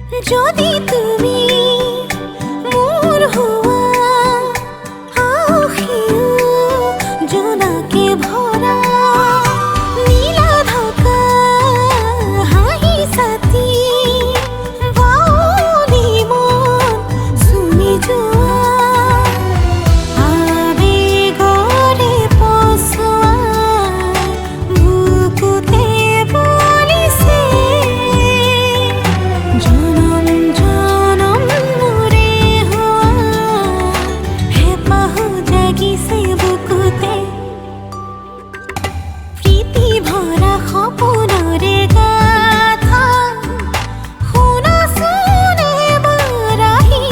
যদি তুমি মোৰ হোৱা আখিও জোনাকে ভৰা নীলা ঢকা হাঁহি ছাতি বাউলি মন চুমি যোৱা আবেগৰে পচোৱা বুকুতে বলিছে জনম জনম মোৰে হোৱা হেঁপাহ জাগিছে বুকুতে প্ৰীতি ভৰা সপোনৰে গাথা শুনাচোন এবাৰ আহি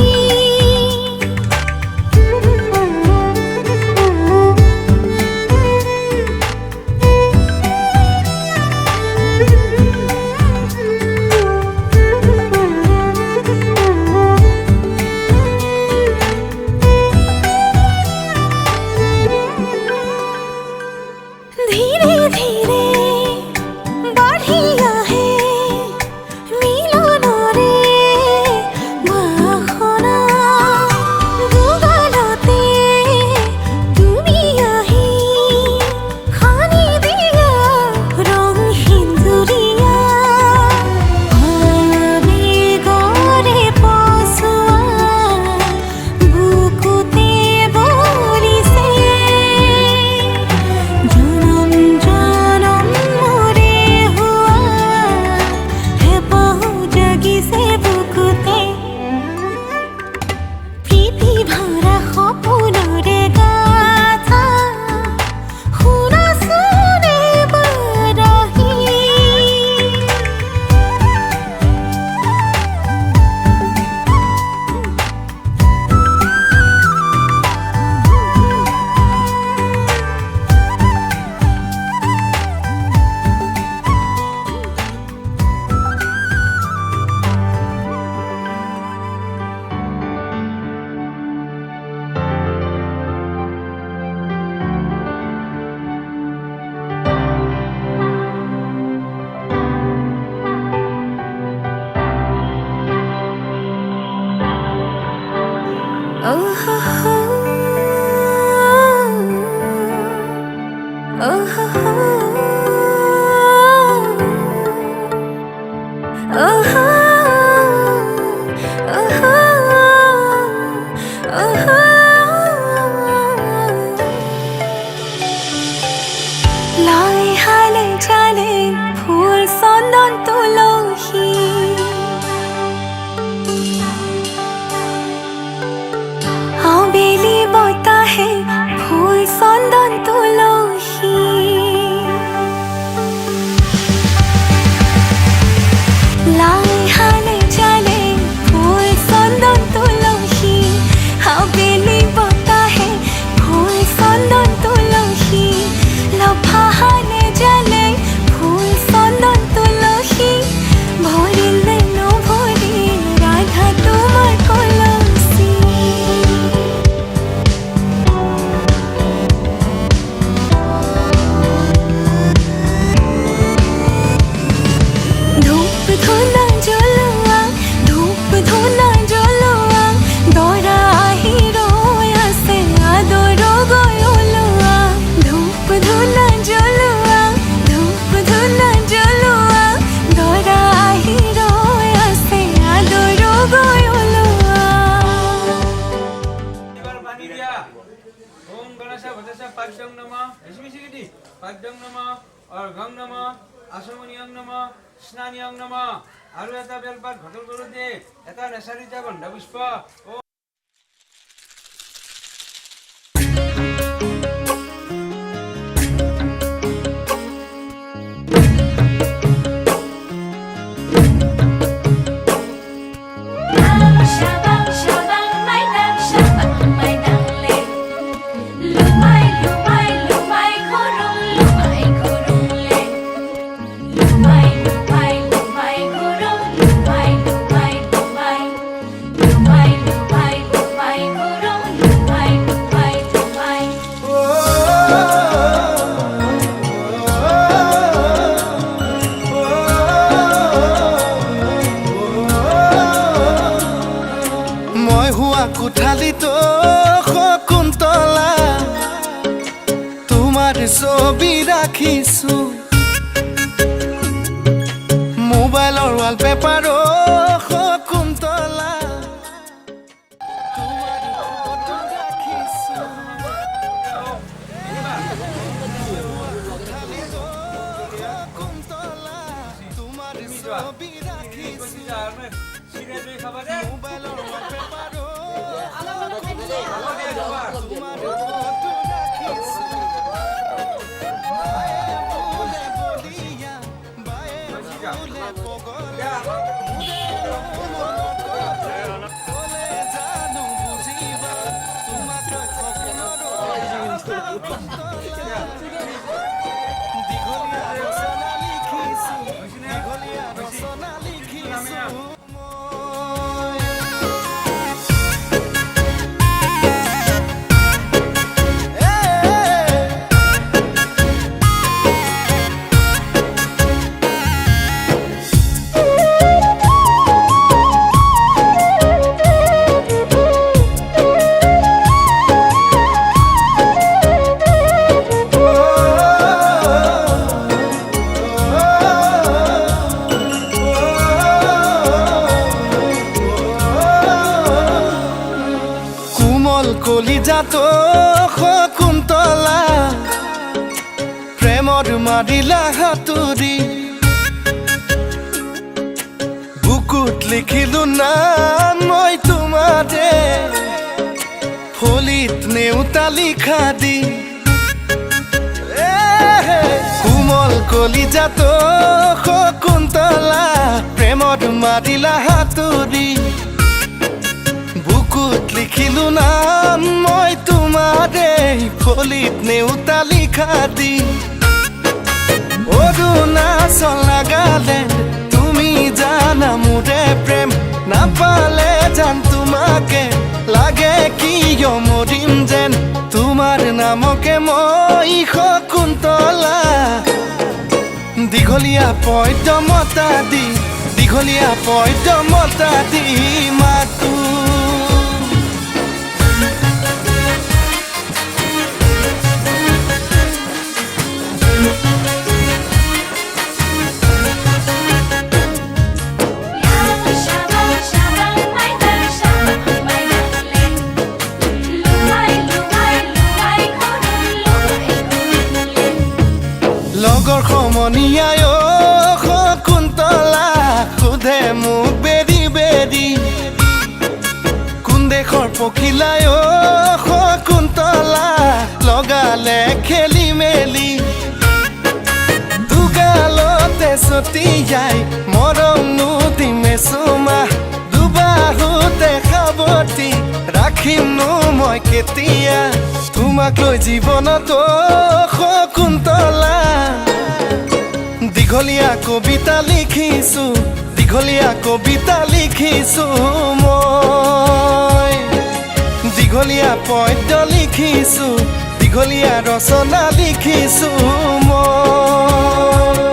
ধীৰে ধীৰে বাঢ়ি আহে মিলনৰে বাসনা গুগলতে তুমি আহি সানি দিয়া ৰং সিন্দুৰীয়া আবেগৰে পচোৱা বুকুতে বলিছে জনম জনম মোৰে হোৱা হেঁপাহ জাগিছে বুকুতে প্ৰীতি ভৰা সপোনৰে গাথা শুনাচোন এবাৰ আহি Oh ho ho, oh ho ho, oh ho, oh ho, oh ho. লাই হালে চালে ফুল চন্দন তুলসী আবেলি বতাহে ফুল চন্দন তুলসী লাই হালে চালে ফুল চন্দন তুলসী আবেলি বতাহে ফুল চন্দন তুলসী লফা হালে জালে ফুল চন্দন তুলসী ভৰিলে নভৰি ৰাধা তোমাৰ কলচী ধূপ ধূনা জ্বলোৱা ধূপ ধূনা জ্বলোৱা দৰা আহি ৰৈ আছে আদৰ গৈ ওলোৱা ধূপ ধূনা জ্বলোৱা ধূপ ধূনা জ্বলোৱা দৰা আহি ৰৈ আছে আদৰ গৈ ওলোৱা এবার পানি দিয়া ওম গণেশ ভট্টাচ পাদ্যং নমঃ এসমিসিগিটি পাদ্যং নমঃ অর্ঘং নমঃ আসমনিয়ং নমঃ স্নানিয়ং নমঃ আৰু এটা বেলপাত ঘটল কৰোতে এটা নেচাৰিটা গন্ধ পুষ্প Shabang shabang my darling, lumai lumai lumai kurung le, lumai lumai lumai lumai kurung, lumai lumai lumai lumai lumai lumai kurung, lumai lumai lumai. কোঠালিতো Shakuntala তোমাৰ ছবি ৰাখিছো মোবাইলৰ ৱালপেপাৰো শকুন্তলা তোমাৰ ফটো ৰাখিছো কোঠালিতো শকুন্তলা তোমাৰ ছবি ৰাখিছো মোবাইলৰ ৱালপেপাৰো তোমাৰ ফটো ৰাখিছো কলিজাতো শকুন্তলা প্ৰেমৰ মাৰিলা হাতুৰি বুকুত লিখিলো নাম মই তোমাৰে ফলিত নেউতা লিখা দি কোমল কলিজাতো শকুন্তলা প্ৰেমৰ মাৰিলা হাতুৰি বুকুত লিখিলো নাম মই তোমাৰে ফলিত নেউতা লিখা দি অৰুণাচল নাগালেণ্ড তুমি জানা মোৰে প্ৰেম নাপালে জান তোমাকে লাগে কিয় মৰিম যেন তোমাৰ নামকে মই শকুন্তলা দীঘলীয়া পদ্যমতা দি দীঘলীয়া পদ্যমতা দি মাতো লগৰ সমনীয়াই শকুন্তলা সোধে মোক বেৰি বেৰি কোন দেশৰ পখিলাই শকুন্তলা লগালে খেলি মেলি দুগালতে ছটিয়াই মৰম নুদিমে চুমা দুবাহুতে সাৱটি ৰাখিমনো মই কেতিয়া তোমাক লৈ জীৱনতো শকুন্তলা দীঘলীয়া কবিতা লিখিছো দীঘলীয়া কবিতা লিখিছো মই দীঘলীয়া পদ্য লিখিছো দীঘলীয়া ৰচনা লিখিছো মই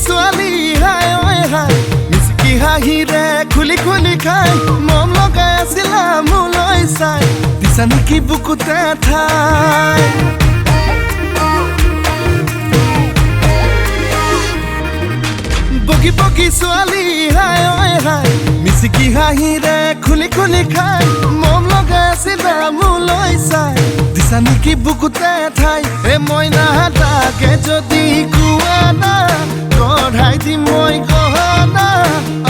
ছোৱালী হাই ঐ হাই মিচিকি হাঁহিৰে খুলি খুলি খাই মম লগাই আছিলা মোলৈ চাই দিছা নেকি বুকুতে ঠাই বগী বগী ছোৱালী হাই ঐ হাই মিচিকি হাঁহিৰে খুলি খুলি খাই মম লগাই আছিলা মোলৈ চাই দিছা নেকি বুকুতে ঠাই এ মইনা তাকে যদি কোৱা না গঢ়াই দিম মই গহনা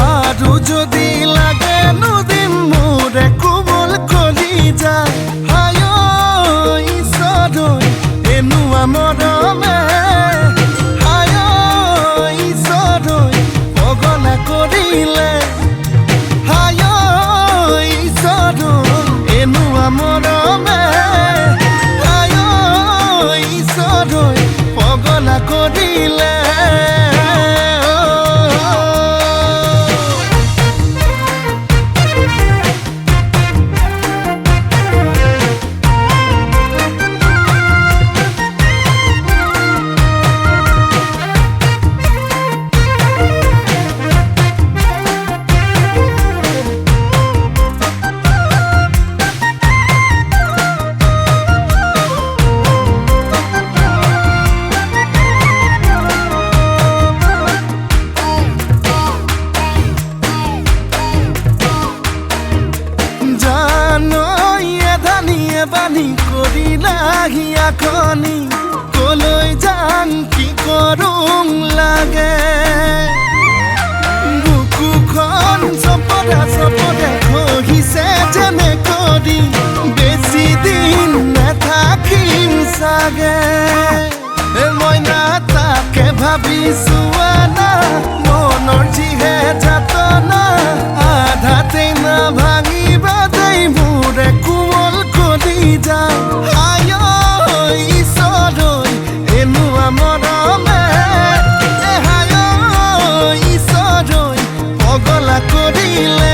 আৰু যদি লাগে নুদিম মোৰে কোমল কলিজা হাই ঐ ঈশ্বৰ এনুৱা মৰমে হাই ঐ ঈশ্বৰ পগলা কৰিলে হাই ঐ ঈশ্বৰ এনুৱা মৰমে হাই ঐ ঈশ্বৰ পগলা কৰিলে বানি কৰিলাহি আখনি কলৈ যাম কি কৰোং লাগে বুকুখন চপদা চপদা খহিছে যেনে কৰি বেছি দিন নাথাকিম চাগে মইনা তাকে ভাবিছো আনা মনৰ যিহে যাতনা আধাতে না ভাঙিবা দেই মোৰে কোমল কলিজা হাই ঐ ঈশ্বৰ এনুৱা মৰমে হাই ঐ ঈশ্বৰ পগলা কৰিলে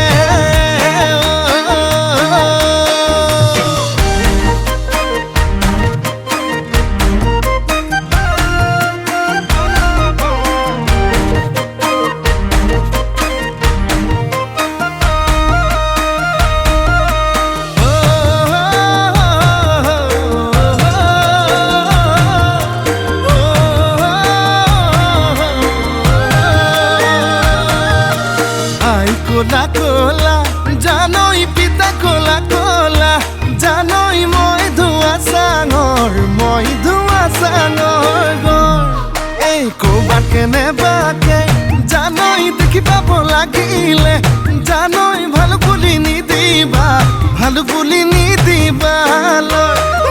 কোলা কোলা জানই পিতা কোলা কোলা জানই মই ধোৱা চাঙৰ গৰ এই ক'ৰবাত কেনেবাকে জানই দেখি পাব লাগিলে জানই ভালো বুলি নিদিবা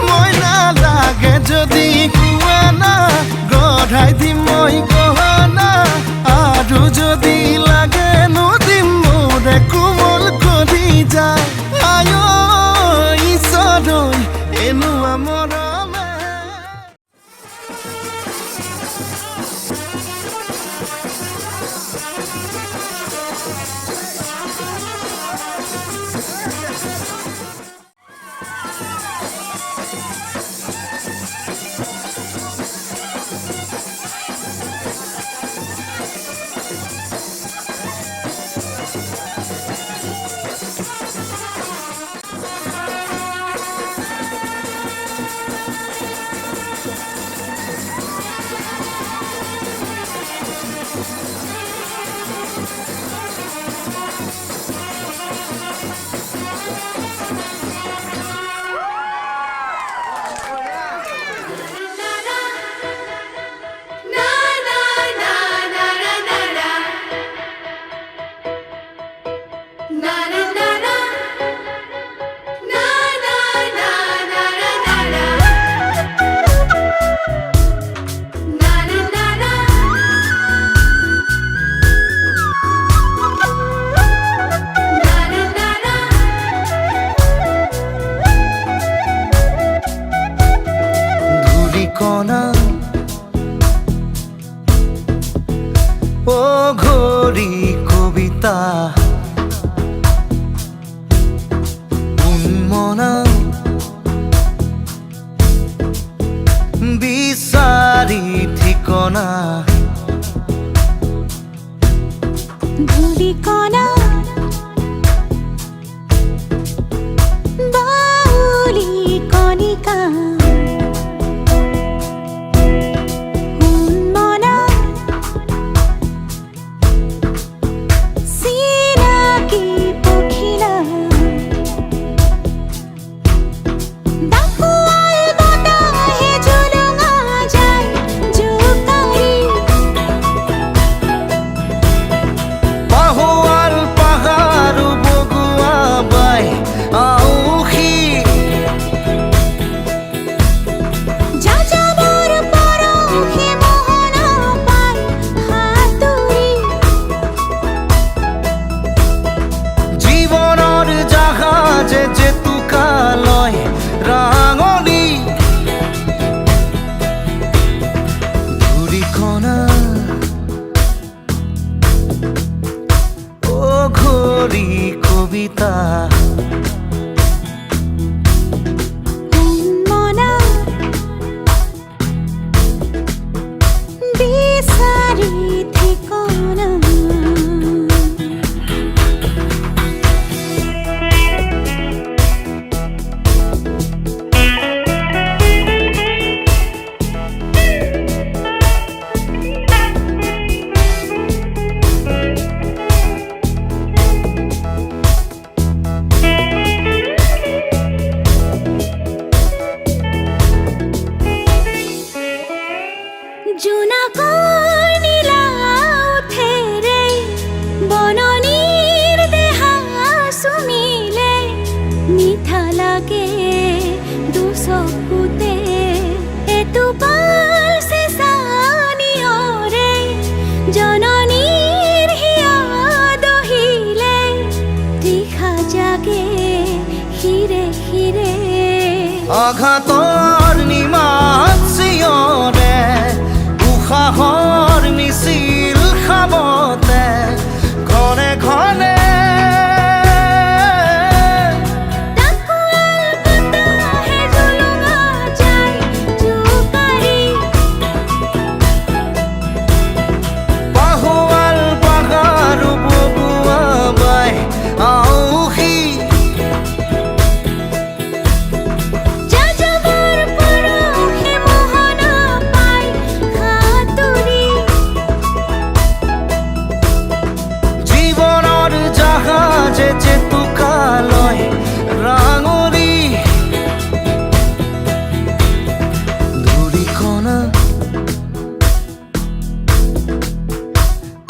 মই নালাগে যদি কোৱা না গঢ়াই দিম মই গহনা আৰু যদি লাগে নুদিম মোৰে কোমল কলিজা হাই ঐ ঈশ্বৰ এনুৱা মৰমে কণা ও ঘড়ি কবিতা উন্মনা বিচাৰি ঠিকনা ধূলি কণা বাউলি কণিকা জননীৰ হিয়া দহিলে তৃষা জাগে হিৰে হিৰে আঘাতৰ নিমাত চিঞৰে উশাহৰ মিছিল খাবতে ঘনে ঘনে ডাকুৱাল বতাহে জুলুঙা যায় জোকাৰি বাহুৱাল বাগাৰু বগুৱা বাই আউসী যাযাবৰ পৰশে মোহনা পাই সাঁতুৰি জীৱনৰ জাহাজে জেতুকালৈ ৰাঙৰি ধূলিকণা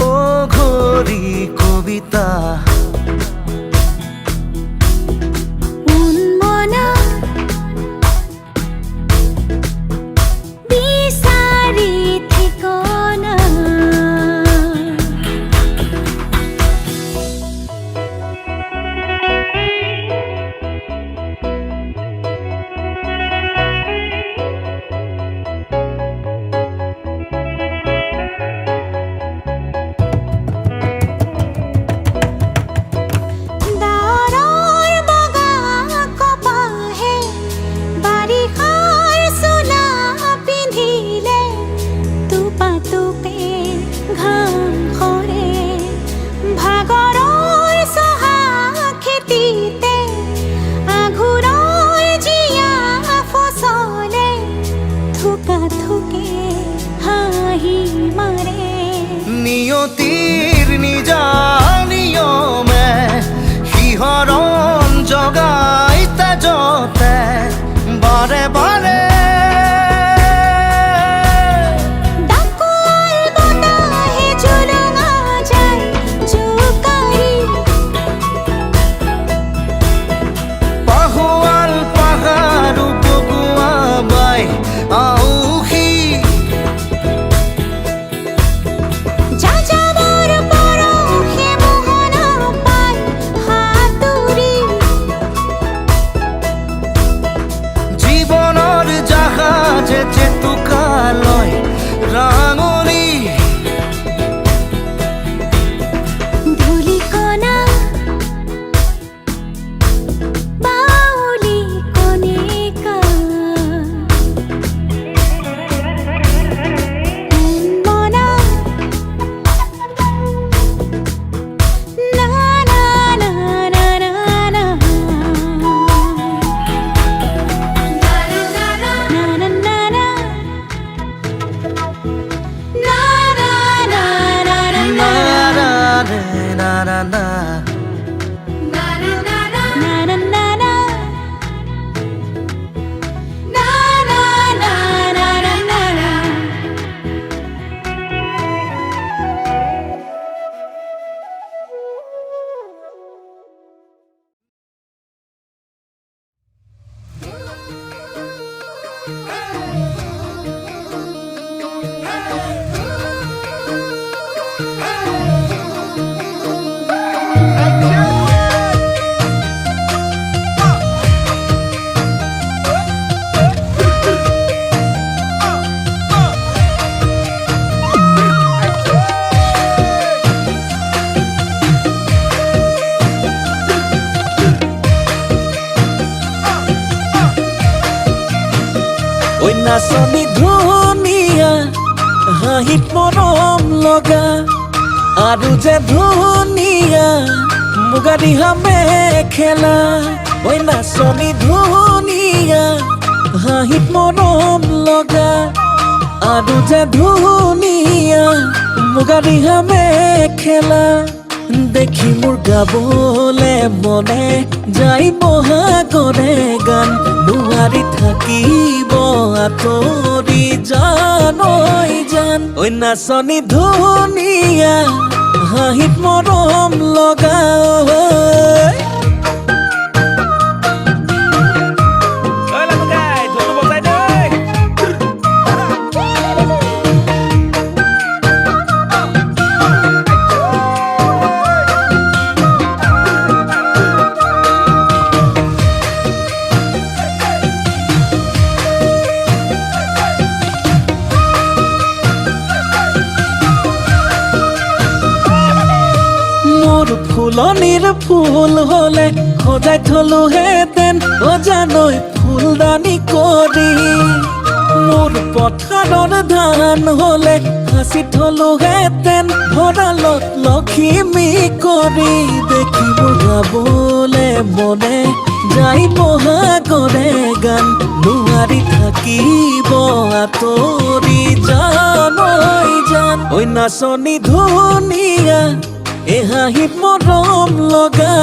অঘৰী কবিতা উন্মনা বিচাৰি ঠিকনা দাৰৰ বগা কপাহে বাৰিষাৰ চোলা পিন্ধিলে টোপা টোপে ঘাম সৰে ভাগৰৰ চহা খেতিতে আঘোৰৰ জীয়া ফচলে থোকা থোকে হাঁহি মাৰে নিয়তিৰ নিজা নিয়মে শিহৰণ জগাই তেজতে বাৰে বাৰে ডাকুৱাল বতাহে জুলুঙা যায় জোকাৰি বাহুৱাল পাহাৰো বগুৱা বাই আউসী যাযাবৰ পৰশে মোহনা পাই সাঁতুৰি জীৱনৰ জাহাজে জেতুকালৈ ৰাঙৰি ধূলিকণা বাউলি কণিকা উন্মনা না না না না না না না না না ঐ নাচনী ধুনীয়া হাঁহিত মৰম লগা আৰু যে ধুনীয়া মুগা দিহা মেখেলা ঐ নাচনী ধুনীয়া হাঁহিত মৰম লগা আৰু যে ধুনীয়া মুগা দিহা মেখেলা দেখি মোৰ গাবলে মনে যাই বহাগৰে গান নোৱাৰি থাকিব আঁতৰি জান ঐ জান ঐ নাচনী ধুনীয়া হাঁহিত মৰম লগা মোৰ ফুলনিৰ ফুল হলে সজাই থলোহেঁতেন অজানৈ ফুলদানি কৰি মোৰ পথাৰৰ ধান হলে সাঁচি থলোহেঁতেন ভঁৰালত লখিমী কৰি দেখিব গাবলে মনে যাই বহাগৰে গান নোৱাৰি থাকিব আঁতৰি জানৈ জান ঐ নাচনী ধুনীয়া এ হাঁহিত মৰম লগা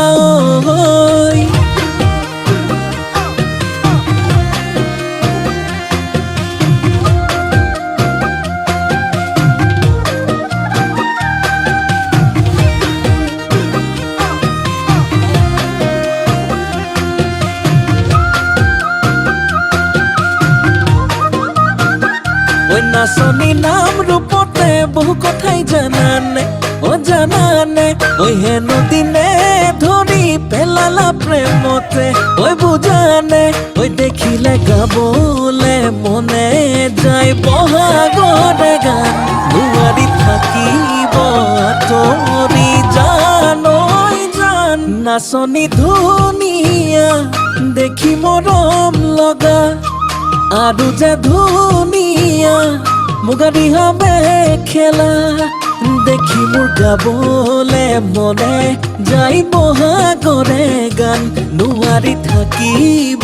ঐ নাচনী নাম ৰূপতে বহু কথাই জানানে অ জানানে ঐ হেনো দিনে ধৰি পেলালা প্ৰেমতে ঐ বুজানে ঐ দেখিলে গাবলে মনে যায় বহাগৰে গান নোৱাৰি থাকিব আঁতৰি জানৈ জান নাচনী ধুনীয়া দেখি মৰম লগা আৰু যে ধুনীয়া মুগা ৰিহা মেখেলা দেখি মোৰ গাবলে মনে যাই বহাগৰে গান নোৱাৰি থাকিব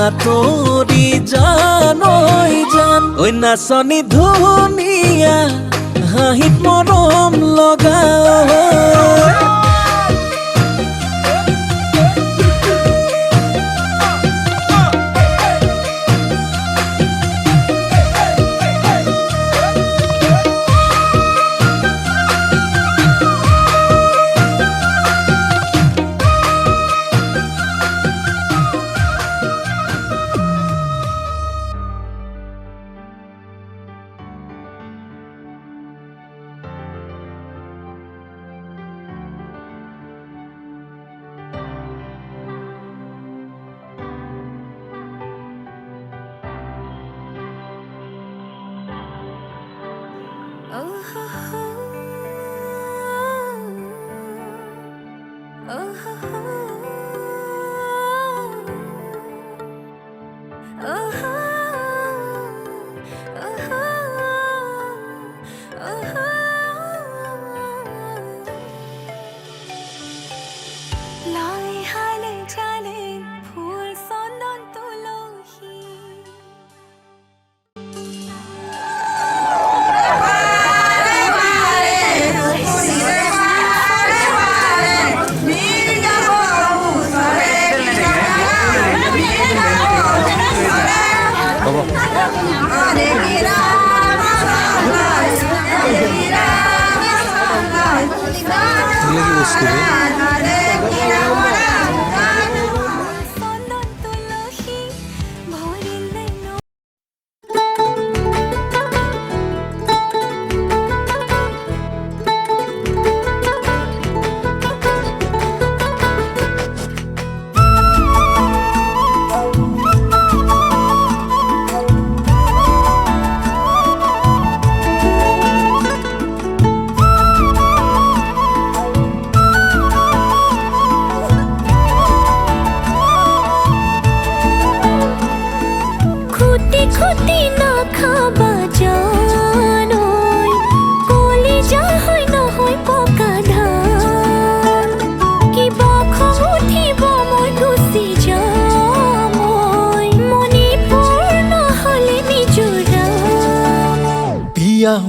আঁতৰি জানৈ জান ঐ নাচনী ধুনীয়া হাঁহিত মৰম লগা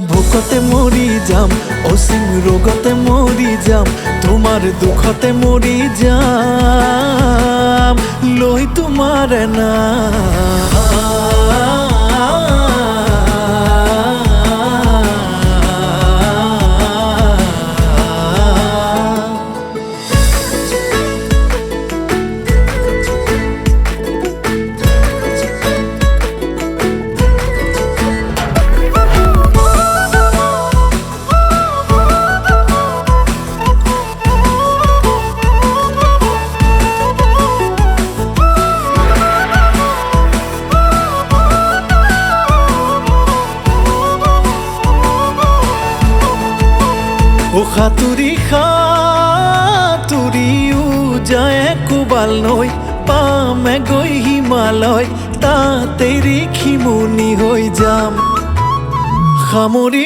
ভোকতে মৰি যাম অসীম ৰোগতে মৰি যাম তোমাৰ দুখতে মৰি যাম লৈ তোমাৰ সাতুৰি যায় কোবাল নৈ পামে গৈ হিমালয় তাতে ৰিখিমুনি হৈ যাম সামৰি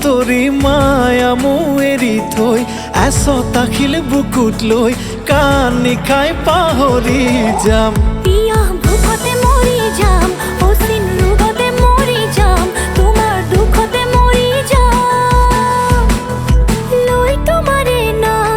তৰি মায়া মোৰ এৰি থৈ এচটা শিল বুকুত লৈ কান্দি খাই পাহৰি যাম পিয়া ভোকতে মৰি যাম অচিন ৰোগতে মৰি যাম তোমাৰ দুখতে মৰি যাম লৈ তোমাৰে নাম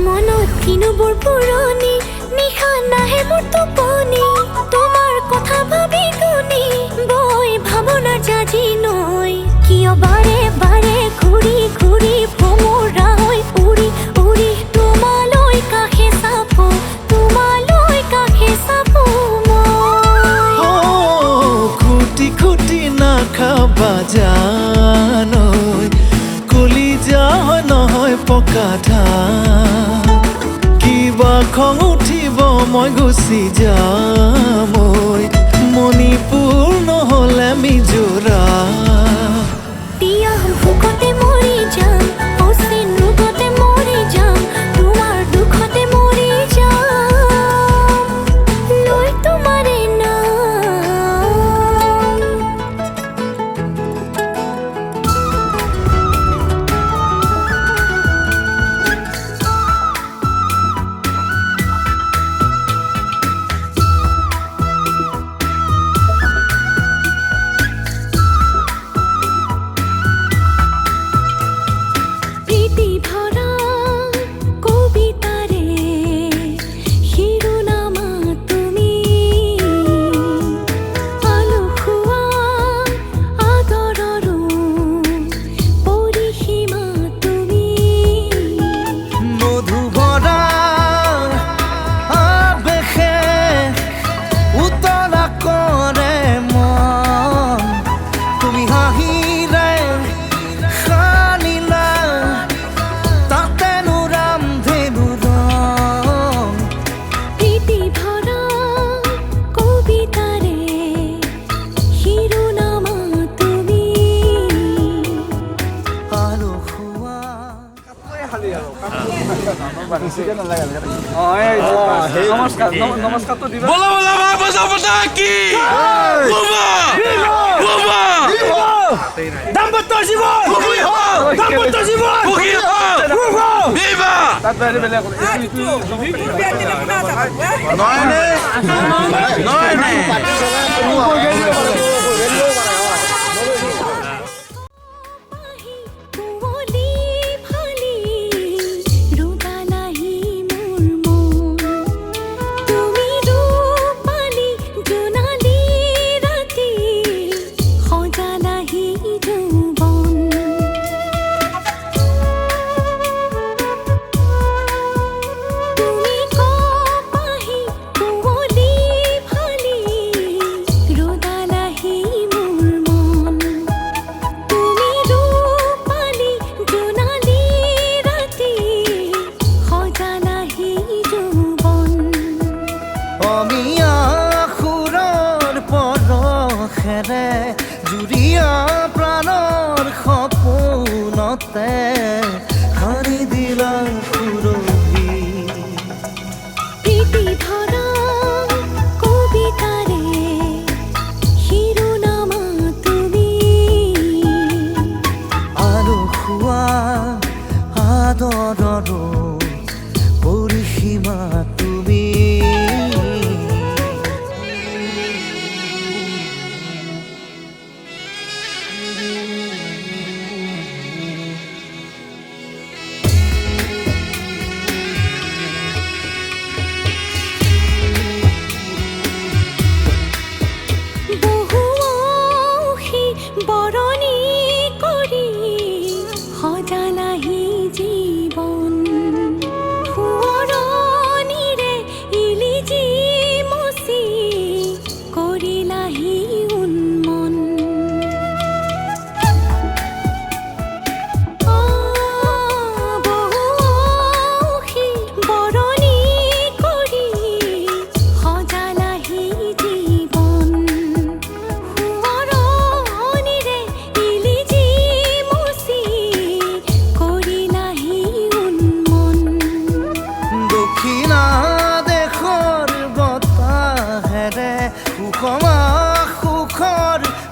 মনত কিনোবোৰ পুৰণি নিশা নাহে মোৰ টোপনি তোমাৰ কথা ভাবি গুনি বৈ ভাৱনাৰ জাজি নৈ কিয় বাৰে বাৰে ঘূৰি ঘূৰি ভোমোৰা হৈ উৰি উৰি তোমালৈ কাষে চাপো মই খুটি খুটি নাখাবা জানৈ কলিজা হয় নহয় পকা ধান কিবা খং উঠিব মই গুচি যাম ঐ মণিপুৰ নহ'লে মিজোৰাম পিয়া ভোকতে মৰি যাম অচিন ৰোগতে মৰি যাম তোমাৰ দুখতে মৰি যাম লৈ তোমাৰে নাম প্ৰীতি ভৰা কবিতাৰে শিৰোনামা তুমি আলসুৱা আদৰৰো পৰিসীমা তুমি মধুভৰা আবেশে উতলা কৰে মন তুমি হাঁহিৰে সানিলা তাতেনো ৰামধেনু ৰং প্ৰীতি ভৰা কবিতাৰে শিৰোনামা তুমি আলসুৱা बोला बोला वापस पता की दाम्पत्य जीवन दाम्पत्य जीवन viva পাহি কুঁৱলী ফালি ৰোদালাহি মোৰ মন তুমি ৰূপালী জোনালী ৰাতি সজালাহি যৌৱন তুমি কপাহি কুঁৱলী ফালি ৰোদালাহি মোৰ মন তুমি ৰূপালী জোনালী ৰাতি সজালাহি যৌৱন অমিয়া সুৰৰ পৰশেৰে জুৰিয়া প্ৰাণৰ সপোনতে সাৰি দিলা সুৰভি প্ৰীতি ভৰা কবিতাৰে শিৰোনামা তুমি আলসুৱা আদৰৰো পৰিসীমা তুমি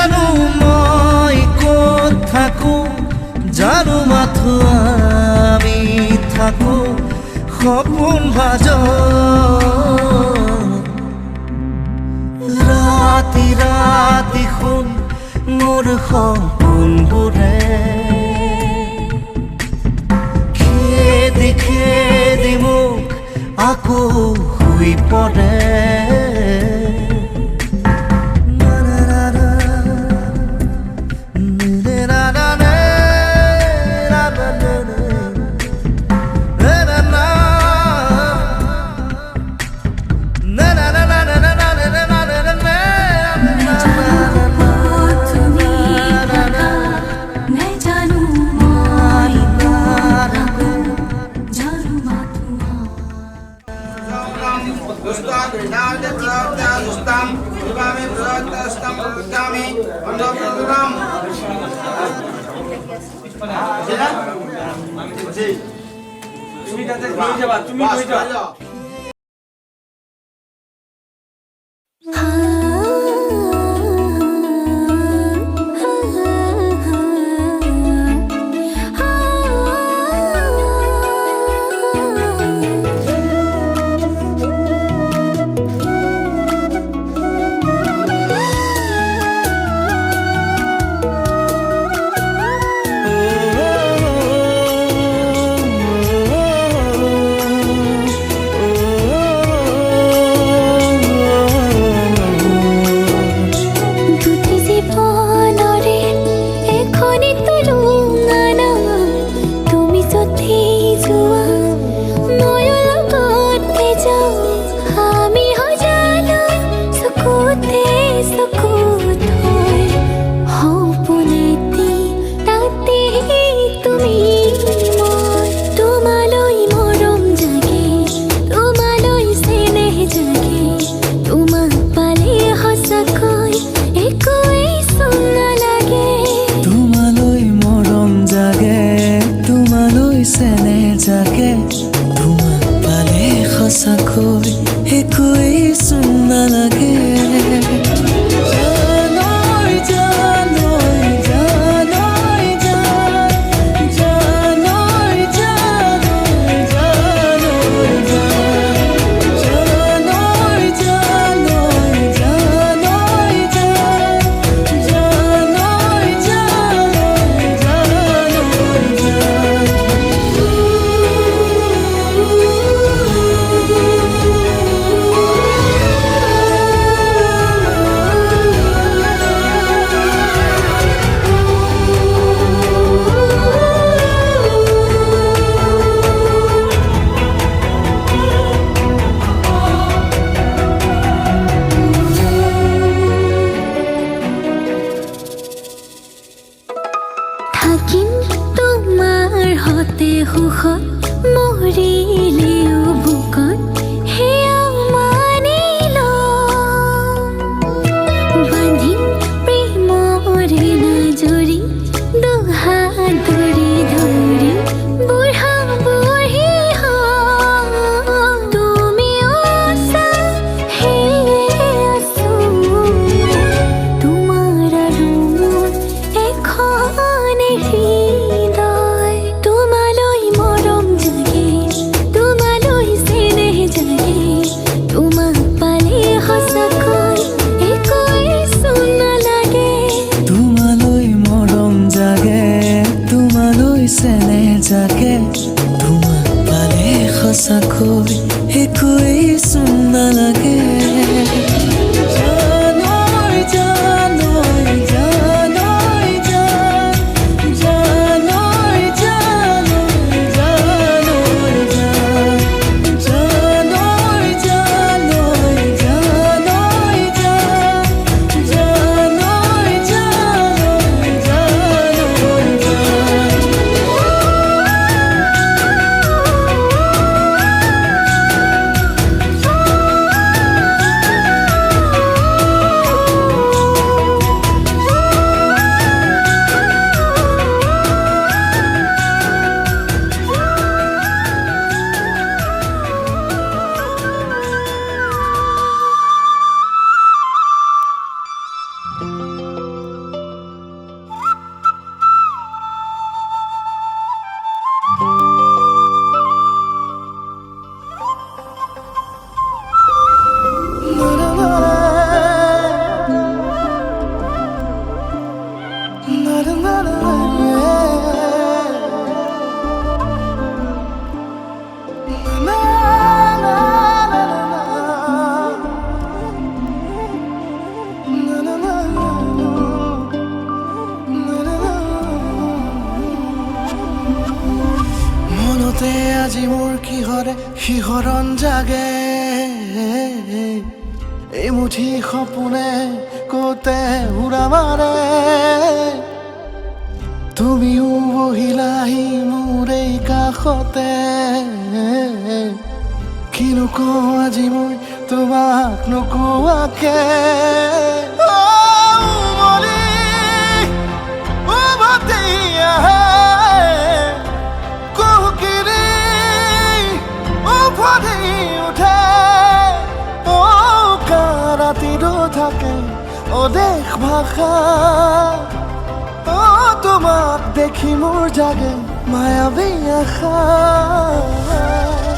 নাজানো মই ক'ত থাকো জানো মাথো আমি থাকো সপোন মাজত ৰাতি ৰাতি শুন মোৰ সপোনবোৰে খেদি খেদি মোক আকৌ শুই পৰে তুমি তাতে ধৰে যাবা তুমি ধৰে যাও আজি মোৰ কিহৰে শিহৰণ জাগে এই মুঠি সপোনে কতে উৰা মাৰে তুমিও বহিলাহি মোৰ এই কাষতে কিনো কওঁ আজি মই তোমাক নোকোৱাকে থাকে অদেশ ভাষা তোমাক দেখি মোৰ জাগে মায়াবী আশা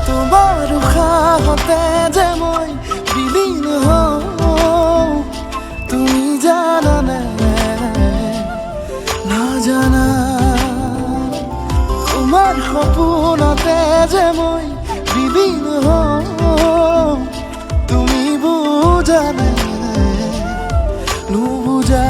তোমাৰ উশাহতে যে মই বিলীন হওঁ তুমি জানানে নাজানা তোমাৰ সপোনতে যে মই বিলীন হওঁ তুমি বুজানে নুবুজা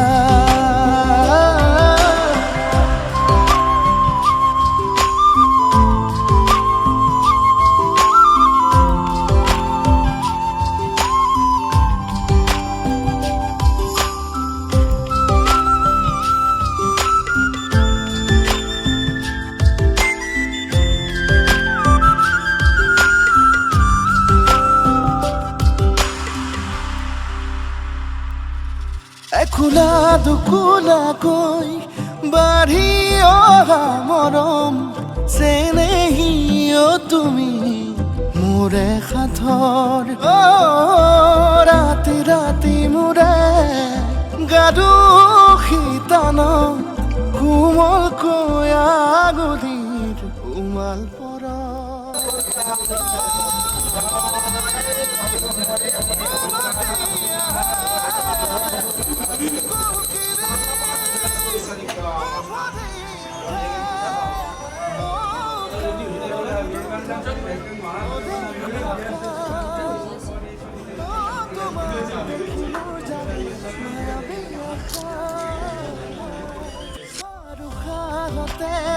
এখোলা দুখোলাকৈ বাঢ়ি অহা মৰম চেনেহীও তুমি মোৰে সাথৰ ৰাতি ৰাতি মোৰে গাদু শীতান কোমলকৈ আগুলিৰ উমাল পৰা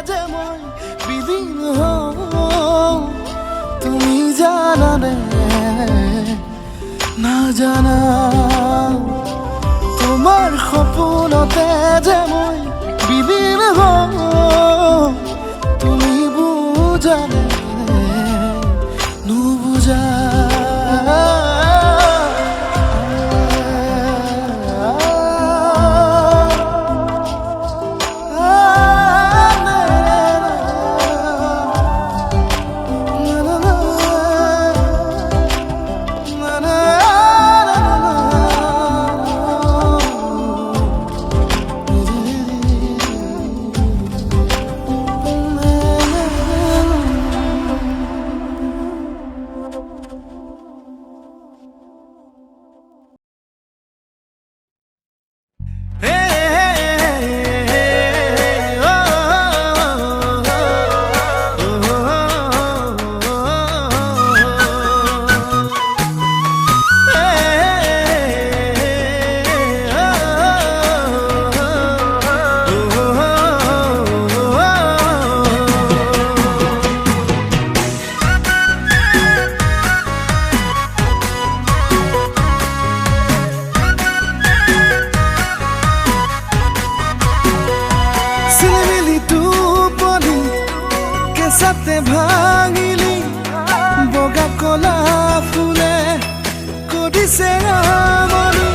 যে মই বিলীন হওঁ তুমি জানানে নাজানা তোমাৰ সপোনতে যে মই বিলীন হওঁ তুমি বুজানে নুবুজা ভাঙিলি বগা কলা ফুলে কদিছে আমনি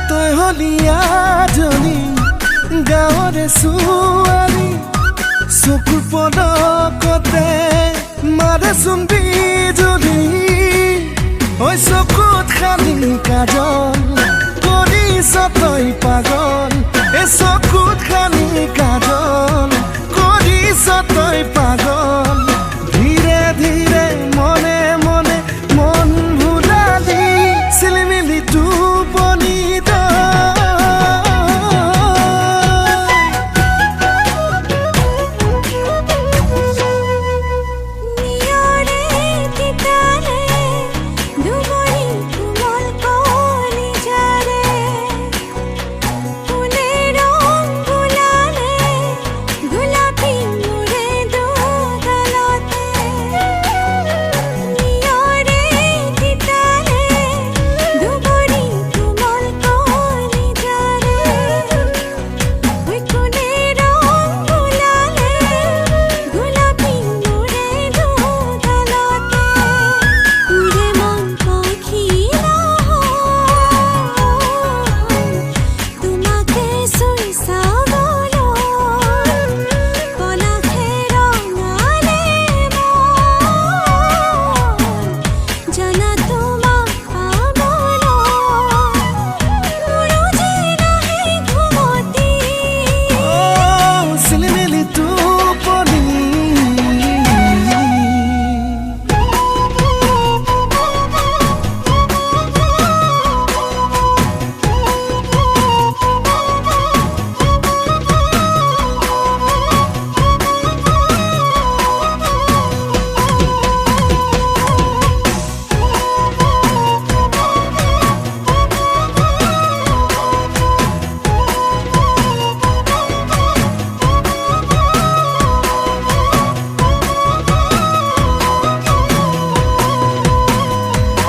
তই হলি আজনী গাঁৱৰে ছোৱালী চকুৰ পদকতে মাৰেচোন বিজুলী ঐ চকুত খালি কাজল কৰিছ তই পাগল এ চকুত খালি কাজল কৰিছ তই পাগল ধীৰে ধীৰে মনে মনে মন ভুলালি চিলিমিলি টোপনি নিয়ৰে তিতালে দুমনি কোমল কলি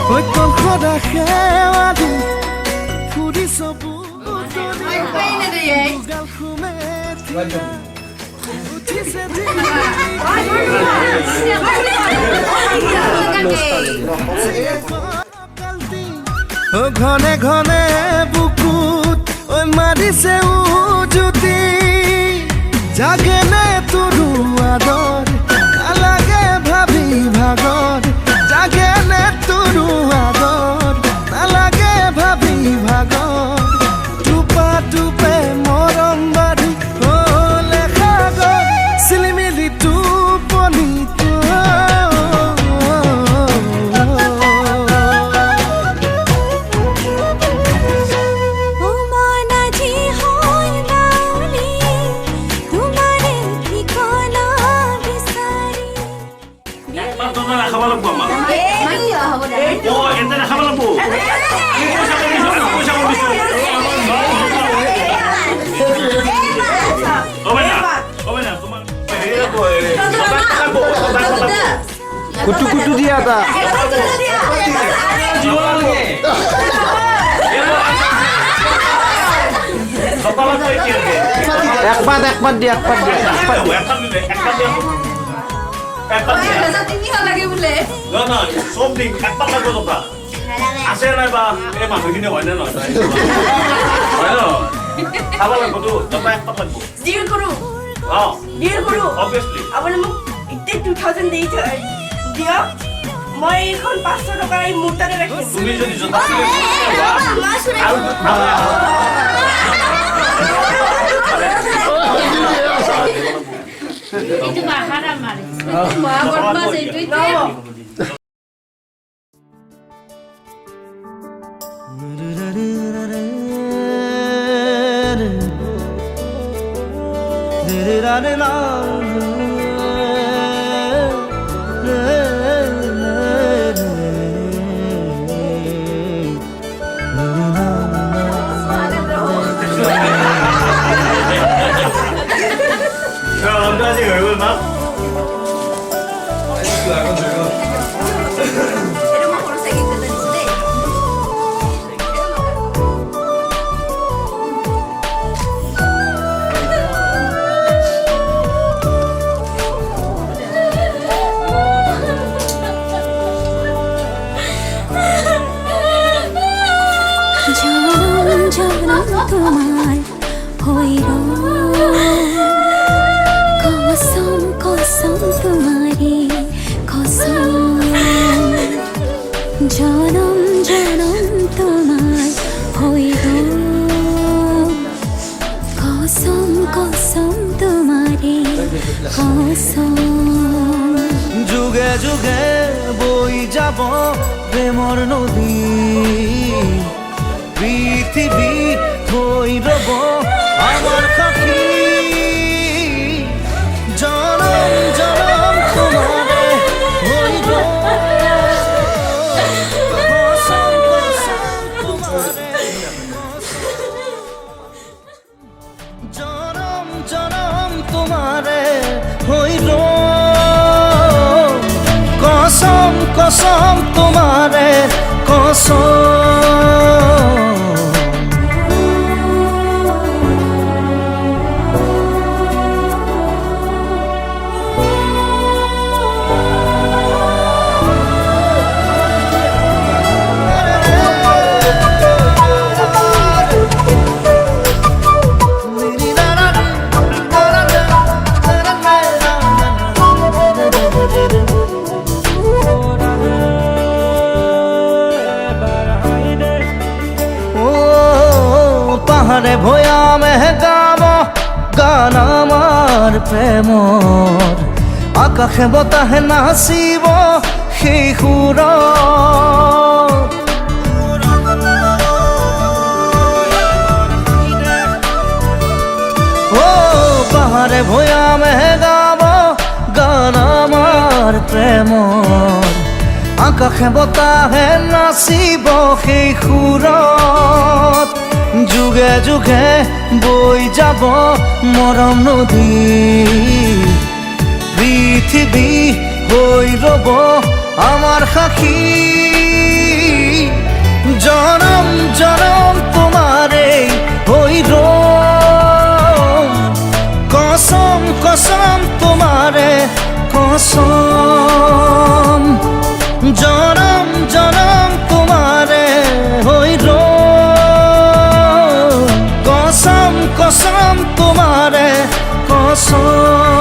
ঐ কলসদা সেৱা দি ফুৰিছ গাল খুমে উঠিছে ঘনে ঘনে বুকুত ঐ মাৰিছে উজুতি জাগেনে তোৰো আদৰ নালাগে ভাবি ভাগৰ জাগেনে তোৰো আদৰ নালাগে ভাবি ভাগৰ টুপা টুপে মৰম বাঢ়ি হ'লে সাগৰ চিলিমিলি টোপনি ও মন আজি হয় নাউলি তোমাৰে ঠিকনা বিচাৰি একমাত্ৰ তোমাৰ খাব লাগিব আমাৰ অ এনে খাব লাগিব কুটু কুটু দিয়া তা একপাত দিয়া চব দিন একপাত লাগিব টকা আছে নাই বা এই মানুহখিনি হয়নে নহয় হয় ন খাব লাগিবতো টকা একপাত লাগিব ডিল কৰো অ ডিল কৰো অবভিয়াছলি আপুনি মোক এতিয়া 2000 দি দিয়ক মই এইখন 500 টকা এই মোৰ তাতে ৰাখিম তুমি যদি জোতা itu mahara mare ma barbas itu 언제까지 열고 나? জনম জনম তোমার হইল কসম কসম তোমারে কসম জনম জনম তোমার হইল কসম কসম তোমারে কসম যুগে যুগে বই যাব প্রেমর নদী পৃথিবী হই রব আমার সাথী জনম জনম তোমারে হইব কসম কসম তোমারে জনম জনম তোমারে হইল কসম কসম তোমারে কসম পাহাড়ে ভয়ামে গাব গান আমার প্রেমর আকাশে বতাহে নাচিব সেই সুৰ পাহাড়ে ভয়ামে গাব গান আমাৰ প্ৰেমৰ আকাশে বতাহে নাচিব সেই সুৰত যুগে যুগে বই যাব মৰম নদী পৃথিৱী হৈ ৰব আমাৰ সাক্ষী জনম জনম তোমারে হইল কসম কসম তোমারে কসম জনম জনম তোমারে হইল কসম কসম তোমারে কসম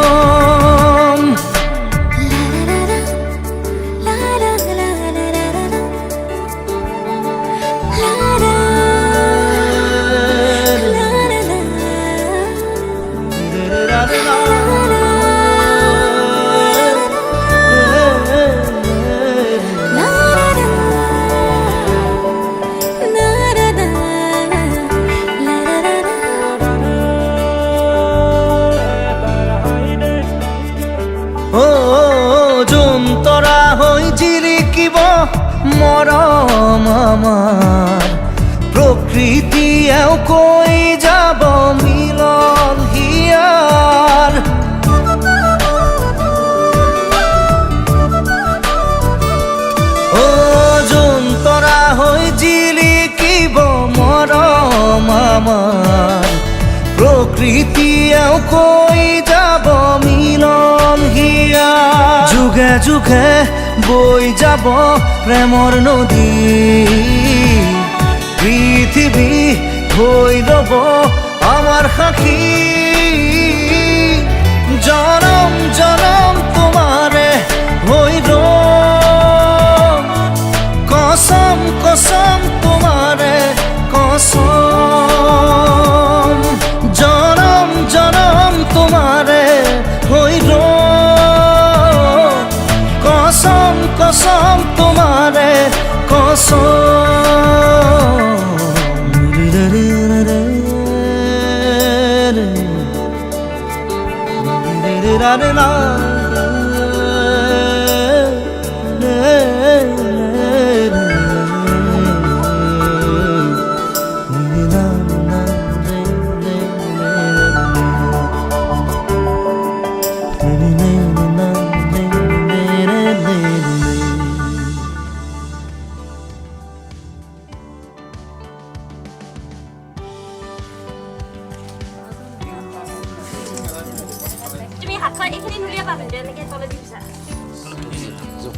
তরা হই জিরিকিব মরম আমার প্রকৃতি এও কই যাব মিলন হিয়ার ও তরা হই জিলিকিব মরম আমার প্রকৃতি এও কই যাব মিলন হিয়া যুগে যুগে বই যাব প্রেমর নদী পৃথিবী হই রব আমার সাক্ষী জনম জনম তোমারে হইল কসম কসম তোমারে কসম জনম জনম তোমারে হইল কসম কসম তোমারে তুমি হাতখন এইখিনি নুলিয়াবা কিন্তু এনেকে তলে দি পিছা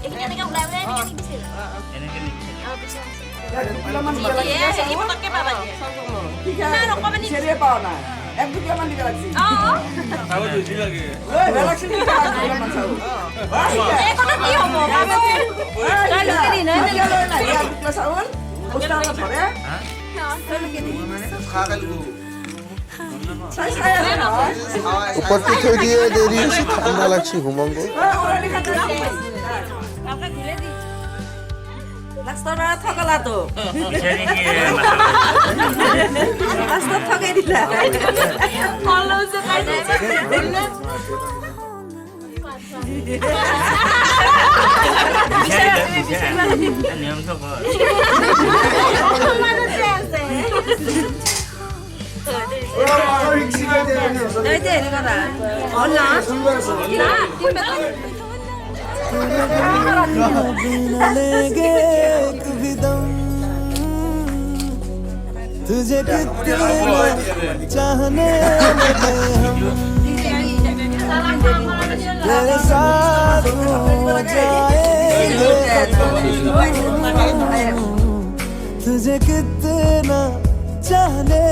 এইখিনি এনেকে ওলাই ওলাই এনেকে দিছে এনেকে দিছে এই পটককে পাবা দিয়া না ৰকমানি ছেড়ে পাও না এক দুটো মান দিতে লাগছি চাউল দুই লাগে ওই রিল্যাক্স নিতে লাগছি মান চাও এই কথা কি হ'ব বাবা তাই লুকি না এক দুটো চাউল ওটা না ধরে হ্যাঁ লুকি দি সাই সাই উপরতে থই দিয়ে দেরি হচ্ছে ঠান্ডা লাগছে ঘুমাঙ্গ ওরা খাতে কাপড় খুলে দি রাস্তাটা ঠকালা তো রাস্তা ঠকাই দিলা ফলো যে কাই দিছে নিয়ম তো কর মানুষ আছে এই যে কথা না না लेंगे एक भी दम तुझे कितना चाहने लगे हम तेरे साथ हो जाएंगे तुझे कितना चाहने